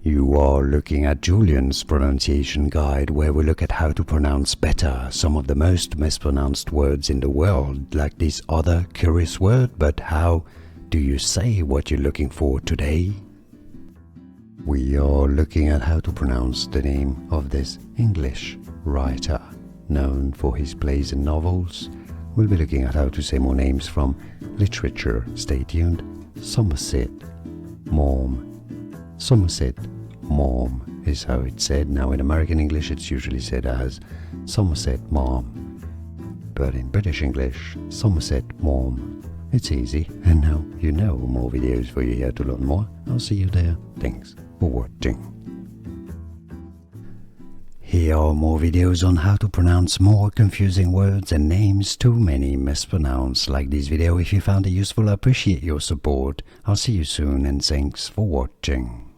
You are looking at Julian's pronunciation guide, where we look at how to pronounce better some of the most mispronounced words in the world, like this other curious word. But how do you say what you're looking for today? We are looking at how to pronounce the name of this English writer, known for his plays and novels. We'll be looking at how to say more names from literature. Stay tuned. Somerset Maugham. Somerset Maugham is how it's said. Now in American English it's usually said as Somerset Maugham, but in British English, Somerset Maugham. It's easy, and now you know. More videos for you here to learn more. I'll see you there. Thanks for watching. Here are more videos on how to pronounce more confusing words and names too many mispronounced. Like this video if you found it useful. I appreciate your support. I'll see you soon, and thanks for watching.